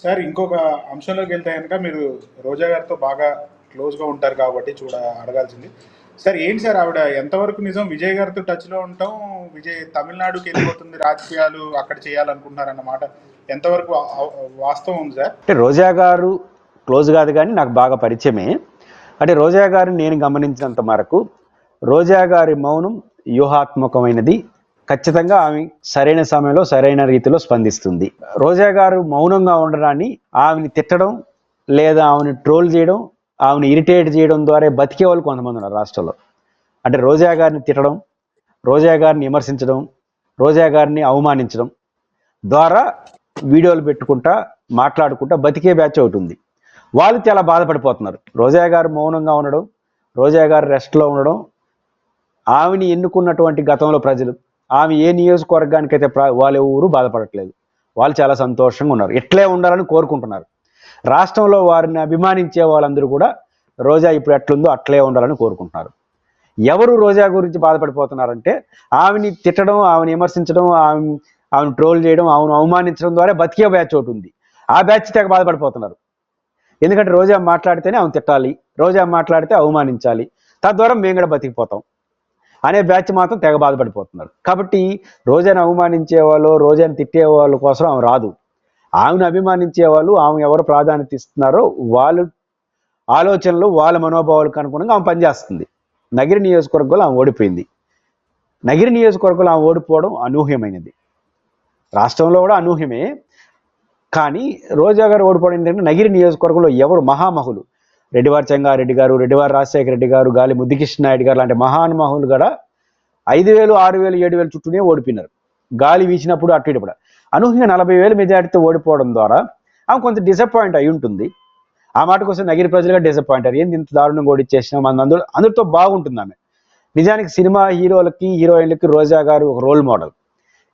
Sir ఇంకొక అంశంలోకి వెళ్తే కనుక మీరు రోజా గారితో బాగా క్లోజ్గా ఉంటారు కాబట్టి అడగాల్సింది. సార్ ఏంటి సార్ ఆవిడ ఎంతవరకు నిజం విజయ్ గారితో టచ్లో ఉంటాం, విజయ్ తమిళనాడుకి వెళ్ళిపోతుంది రాజకీయాలు అక్కడ చేయాలనుకుంటున్నారన్నమాట ఎంతవరకు వాస్తవం ఉంది సార్? అంటే రోజా గారు క్లోజ్ కాదు కానీ నాకు బాగా పరిచయమే. అంటే రోజా గారిని నేను గమనించినంత మేరకు రోజా గారి మౌనం వ్యూహాత్మకమైనది. ఖచ్చితంగా ఆమె సరైన సమయంలో సరైన రీతిలో స్పందిస్తుంది. రోజా గారు మౌనంగా ఉండడాన్ని ఆమెని తిట్టడం లేదా ఆమెను ట్రోల్ చేయడం, ఆమెను ఇరిటేట్ చేయడం ద్వారా బతికే వాళ్ళు కొంతమంది ఉన్నారు రాష్ట్రంలో. అంటే రోజా గారిని తిట్టడం, రోజా గారిని విమర్శించడం, రోజా గారిని అవమానించడం ద్వారా వీడియోలు పెట్టుకుంటా మాట్లాడుకుంటా బతికే బ్యాచ్ ఒకటి ఉంది. వాళ్ళు చాలా బాధపడిపోతున్నారు. రోజా గారు మౌనంగా ఉండడం, రోజా గారు రెస్ట్లో ఉండడం, ఆమెని ఎన్నుకున్నటువంటి గతంలో ప్రజలు ఆమె ఏ నియోజకవర్గానికైతే వాళ్ళు ఎవరు బాధపడట్లేదు. వాళ్ళు చాలా సంతోషంగా ఉన్నారు. ఇట్లే ఉండాలని కోరుకుంటున్నారు. రాష్ట్రంలో వారిని అభిమానించే వాళ్ళందరూ కూడా రోజా ఇప్పుడు ఎట్లుందో అట్లే ఉండాలని కోరుకుంటున్నారు. ఎవరు రోజా గురించి బాధపడిపోతున్నారంటే ఆమెని తిట్టడం, ఆమెను విమర్శించడం, ఆమెను ట్రోల్ చేయడం, ఆమెను అవమానించడం ద్వారా బతికే బ్యాచ్ ఒకటి ఉంది. ఆ బ్యాచ్ తెగ బాధపడిపోతున్నారు. ఎందుకంటే రోజా మాట్లాడితేనే ఆమెను తిట్టాలి, రోజా మాట్లాడితే అవమానించాలి, తద్వారా మేము కూడా బతికిపోతాం అనే బ్యాచ్ మాత్రం తెగ బాధపడిపోతున్నారు. కాబట్టి రోజాను అవమానించే వాళ్ళు, రోజాను తిట్టే వాళ్ళ కోసం ఆమె రాదు. ఆమెను అభిమానించే వాళ్ళు, ఆమె ఎవరు ప్రాధాన్యత ఇస్తున్నారో వాళ్ళు ఆలోచనలు, వాళ్ళ మనోభావాలకు అనుగుణంగా ఆమె పనిచేస్తుంది. నగిరి నియోజకవర్గంలో ఆమె ఓడిపోయింది. నగిరి నియోజకవర్గంలో ఆమె ఓడిపోవడం అనూహ్యమైనది. రాష్ట్రంలో కూడా అనూహ్యమే. కానీ రోజా గారు ఓడిపోవడం ఏంటంటే నగిరి నియోజకవర్గంలో ఎవరు మహామహులు, రెడ్డివారి చెంగారెడ్డి గారు, రెడ్డివారి రాజశేఖర రెడ్డి గారు, గాలి ముద్దుకృష్ణ నాయుడు గారు లాంటి మహానుమహులు కూడా 5,000, 6,000, 7,000 చుట్టూనే ఓడిపోయినారు. గాలి వీచినప్పుడు అటు ఇటు కూడా అనూహ్యంగా 40,000 మెజార్టీతో ఓడిపోవడం ద్వారా ఆమె కొంచెం డిసప్పాయింట్ అయి ఉంటుంది. ఆ మాట కోసం నగిరి ప్రజలుగా డిసప్పాయింట్ అయ్యారు. ఏంది ఇంత దారుణంగా ఓడిచ్చేసినాం, అందరితో బాగుంటుంది ఆమె. నిజానికి సినిమా హీరోలకి, హీరోయిన్లకి రోజా గారు ఒక రోల్ మోడల్.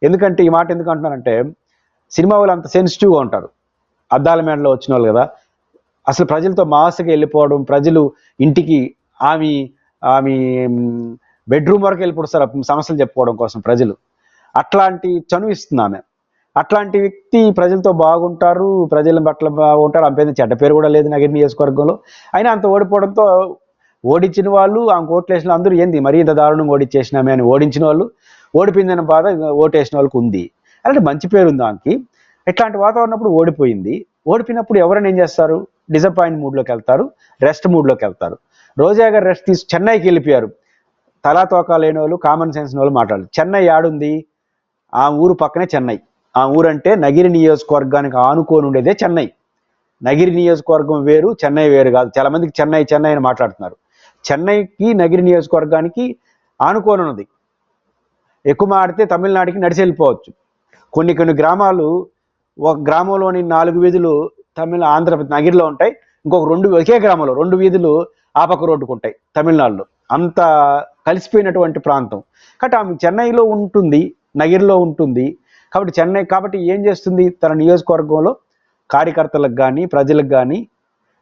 ఎందుకంటే ఈ మాట ఎందుకు అంటున్నానంటే సినిమా వాళ్ళు అంత సెన్సిటివ్గా ఉంటారు. అద్దాల మేడలో వచ్చిన వాళ్ళు కదా, అసలు ప్రజలతో మాసగా వెళ్ళిపోవడం, ప్రజలు ఇంటికి ఆమె ఆమె బెడ్రూమ్ వరకు వెళ్ళిపోతారు సమస్యలు చెప్పుకోవడం కోసం ప్రజలు. అట్లాంటి చనువు ఇస్తుంది ఆమె. అట్లాంటి వ్యక్తి ప్రజలతో బాగుంటారు, ప్రజల పట్ల బాగుంటారు. ఆమె చెడ్డ పేరు కూడా లేదు నగిరి నియోజకవర్గంలో. అయినా అంత ఓడిపోవడంతో ఓడించిన వాళ్ళు, ఆమె ఓట్లేసిన అందరూ ఏంది మరీ ఇంత దారుణంగా ఓడించేసినామే అని ఓడించిన వాళ్ళు, ఓడిపోయిందన్న బాధ ఓటేసిన వాళ్ళకి ఉంది. అలాంటి మంచి పేరు ఉంది ఆమెకి. ఇట్లాంటి వాతావరణప్పుడు ఓడిపోయింది. ఓడిపోయినప్పుడు ఎవరైనా ఏం చేస్తారు? డిసప్పాయింట్ మూడ్లోకి వెళ్తారు, రెస్ట్ మూడ్లోకి వెళ్తారు. రోజా గారు రెస్ట్ తీసి చెన్నైకి వెళ్ళిపోయారు. తలా తోకా లేని వాళ్ళు, కామన్ సెన్స్ వాళ్ళు మాట్లాడారు. చెన్నై ఆడుంది, ఆ ఊరు పక్కనే చెన్నై. ఆ ఊరంటే నగిరి నియోజకవర్గానికి ఆనుకొని ఉండేదే చెన్నై. నగిరి నియోజకవర్గం వేరు, చెన్నై వేరు కాదు. చాలా మందికి చెన్నై చెన్నై అని మాట్లాడుతున్నారు. చెన్నైకి నగిరి నియోజకవర్గానికి ఆనుకొని ఉన్నది. ఎక్కువ మాడితే తమిళనాడుకి నడిచి వెళ్ళిపోవచ్చు. కొన్ని గ్రామాలు, ఒక గ్రామంలోని 4 వీధులు ఆంధ్రప్రదేశ్ నగిరిలో ఉంటాయి. ఇంకొక ఒకే గ్రామంలో 2 వీధులు ఆ పక్క రోడ్డుకు ఉంటాయి తమిళనాడులో. అంత కలిసిపోయినటువంటి ప్రాంతం. కాబట్టి ఆమె చెన్నైలో ఉంటుంది, నగిరిలో ఉంటుంది. కాబట్టి ఏం చేస్తుంది? తన నియోజకవర్గంలో కార్యకర్తలకు కానీ, ప్రజలకు కానీ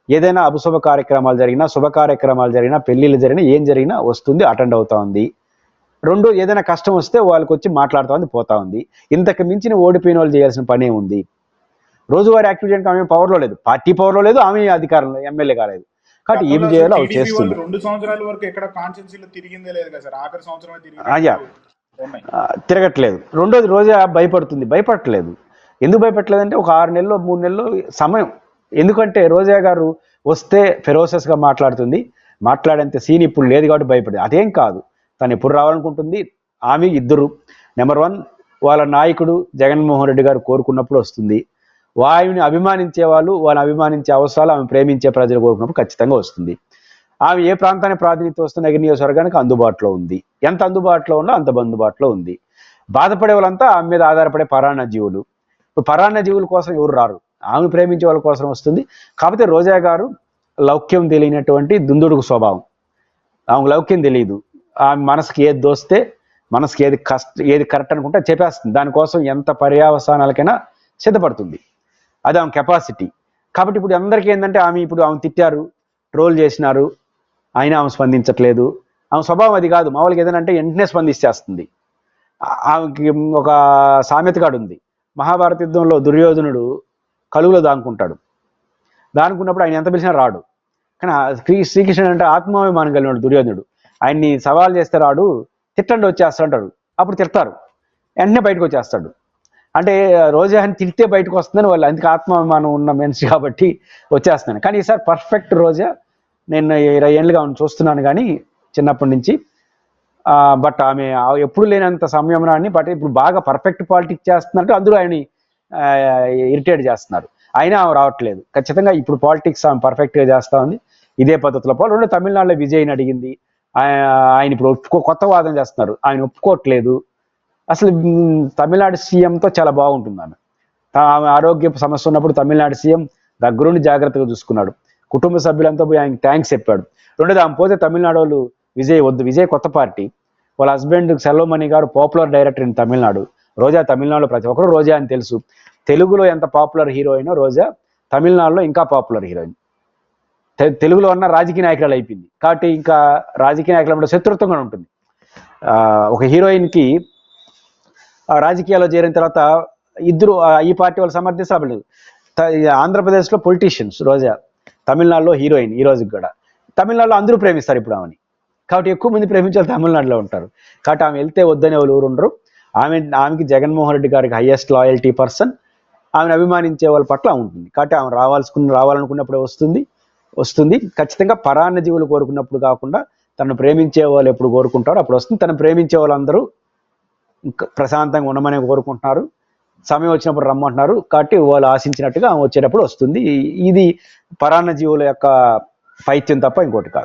ఏదైనా అభుశుభ కార్యక్రమాలు జరిగినా, శుభ కార్యక్రమాలు జరిగినా, పెళ్ళిళ్ళు జరిగినా, ఏం జరిగినా వస్తుంది, అటెండ్ అవుతా ఉంది. రెండు, ఏదైనా కష్టం వస్తే వాళ్ళకి వచ్చి మాట్లాడుతూ ఉంది, పోతా ఉంది. ఇంతకు మించిన ఓడిపోయిన వాళ్ళు చేయాల్సిన పనే ఉంది. రోజువారీ యాక్టివిటీ ఆమె పవర్లో లేదు, పార్టీ పవర్లో లేదు, ఆమె అధికారంలో ఎమ్మెల్యే కాలేదు. కాబట్టి ఏం చేయాలో అవి చేస్తుంది. 2 సంవత్సరాల వరకు ఎక్కడ కాన్స్టిట్యూన్సీలో తిరిగిందే లేదు కదా సార్, ఆఖరి సంవత్సరమే తిరగట్లేదు. రెండోది రోజా భయపడట్లేదు. ఎందుకు భయపడలేదంటే ఒక 6 నెలలు 3 నెలలు సమయం. ఎందుకంటే రోజా గారు వస్తే ఫెరోసస్గా మాట్లాడుతుంది, మాట్లాడేంత సీన్ ఇప్పుడు లేదు కాబట్టి భయపడేది. అదేం కాదు, తను ఎప్పుడు రావాలనుకుంటుంది. ఆమె ఇద్దరు, నెంబర్ 1 వాళ్ళ నాయకుడు జగన్మోహన్ రెడ్డి గారు కోరుకున్నప్పుడు వస్తుంది. ఆమెని అభిమానించే వాళ్ళు, వాళ్ళని అభిమానించే అవసరాలు, ఆమె ప్రేమించే ప్రజలు కోరుకున్నప్పుడు ఖచ్చితంగా వస్తుంది. ఆమె ఏ ప్రాంతానికి ప్రాతినిధ్యం వస్తున్న నగిరి నియోజకవర్గానికి అందుబాటులో ఉంది. ఎంత అందుబాటులో ఉన్నా అంత అందుబాటులో ఉంది. బాధపడే వాళ్ళంతా ఆమె మీద ఆధారపడే పరాన్న జీవులు. పరాన్న జీవుల కోసం ఎవరు రారు, ఆమె ప్రేమించే వాళ్ళ కోసం వస్తుంది. కాకపోతే రోజా గారు లౌక్యం తెలియనటువంటి దుందుడుకు స్వభావం. ఆమెకు లౌక్యం తెలియదు. ఆమె మనసుకి ఏది దోస్తే, మనసుకి ఏది కరెక్ట్ అనుకుంటే చెప్పేస్తుంది. దానికోసం ఎంత పర్యావసానాలకైనా సిద్ధపడుతుంది. అది ఆమె కెపాసిటీ. కాబట్టి ఇప్పుడు అందరికీ ఏంటంటే ఆమె తిట్టారు, ట్రోల్ చేసినారు, అయినా ఆమె స్పందించట్లేదు. ఆమె స్వభావం అది కాదు. మామూలుగా ఏదైనా అంటే వెంటనే స్పందించేస్తుంది. ఆమెకి ఒక సామెతగాడు ఉంది. మహాభారత యుద్ధంలో దుర్యోధనుడు కలుగులో దానుకుంటాడు. దానుకున్నప్పుడు ఆయన ఎంత పిలిచినా రాడు. కానీ శ్రీకృష్ణుడు అంటే ఆత్మాభిమానం కలిగినాడు దుర్యోధనుడు. ఆయన్ని సవాల్ చేస్తే రాడు, తిట్టండి వచ్చేస్తాడు. అప్పుడు తిడతారు, వెంటనే బయటకు వచ్చేస్తాడు. అంటే రోజాని తిడితే బయటకు వస్తుందని వాళ్ళు, అందుకే ఆత్మాభిమానం ఉన్న మనిషి కాబట్టి వచ్చేస్తున్నాను. కానీ ఈసారి పర్ఫెక్ట్ రోజా, నేను 20 ఏళ్ళుగా ఆమెను చూస్తున్నాను కానీ చిన్నప్పటి నుంచి. బట్ ఆమె ఎప్పుడు లేనంత సంయమనాన్ని, బట్ ఇప్పుడు బాగా పర్ఫెక్ట్ పాలిటిక్స్ చేస్తున్నట్టు అందరూ ఆయన్ని ఇరిటేట్ చేస్తున్నారు. అయినా ఆమె రావట్లేదు. ఖచ్చితంగా ఇప్పుడు పాలిటిక్స్ ఆమె పర్ఫెక్ట్గా చేస్తూ ఉంది, ఇదే పద్ధతిలో. రెండు తమిళనాడులో విజయ్ని అడిగింది, ఆయన ఇప్పుడు కొత్త వాదన చేస్తున్నారు, ఆయన ఒప్పుకోవట్లేదు. అసలు తమిళనాడు సీఎంతో చాలా బాగుంటుంది ఆమె. ఆమె ఆరోగ్య సమస్య ఉన్నప్పుడు తమిళనాడు సీఎం దగ్గరుండి జాగ్రత్తగా చూసుకున్నాడు. కుటుంబ సభ్యులంతా పోయి ఆయనకి థ్యాంక్స్ చెప్పాడు. రెండోది, ఆమె పోతే తమిళనాడు వాళ్ళు విజయ్ వద్దు, విజయ్ కొత్త పార్టీ, వాళ్ళ హస్బెండ్ సెల్వమణి గారు పాపులర్ డైరెక్టర్ ఇన్ తమిళనాడు. రోజా తమిళనాడులో ప్రతి ఒక్కరు రోజా అని తెలుసు. తెలుగులో ఎంత పాపులర్ హీరోయిన్ రోజా, తమిళనాడులో ఇంకా పాపులర్ హీరోయిన్. తెలుగులో ఉన్న రాజకీయ నాయకురాలు అయిపోయింది కాబట్టి ఇంకా రాజకీయ నాయకుల శత్రుత్వంగా ఉంటుంది. ఒక హీరోయిన్కి రాజకీయాల్లో చేరిన తర్వాత ఇద్దరు ఈ పార్టీ వాళ్ళు సమర్థించబడలేదు. ఆంధ్రప్రదేశ్లో పొలిటీషియన్స్ రోజా, తమిళనాడులో హీరోయిన్. ఈ రోజుకి కూడా తమిళనాడులో అందరూ ప్రేమిస్తారు ఇప్పుడు ఆమెని, కాబట్టి ఎక్కువ మంది ప్రేమించాలి తమిళనాడులో ఉంటారు. కాబట్టి ఆమె వెళ్తే వద్దనే వాళ్ళు ఊరు ఉండరు. ఆమెకి జగన్మోహన్ రెడ్డి గారికి హైయెస్ట్ లాయల్టీ పర్సన్, ఆమెను అభిమానించే వాళ్ళ పట్ల ఉంటుంది. కాబట్టి ఆమె రావాలనుకున్నప్పుడే వస్తుంది. ఖచ్చితంగా పరాన్న జీవులు కోరుకున్నప్పుడు కాకుండా తను ప్రేమించే వాళ్ళు ఎప్పుడు కోరుకుంటారో అప్పుడు వస్తుంది. తను ప్రేమించే వాళ్ళందరూ ప్రశాంతంగా ఉండమని కోరుకుంటున్నారు, సమయం వచ్చినప్పుడు రమ్మంటున్నారు. కాబట్టి వాళ్ళు ఆశించినట్టుగా ఆమె వచ్చేటప్పుడు వస్తుంది. ఇది పరాన్న జీవుల యొక్క పైత్యం తప్ప ఇంకోటి కాదు.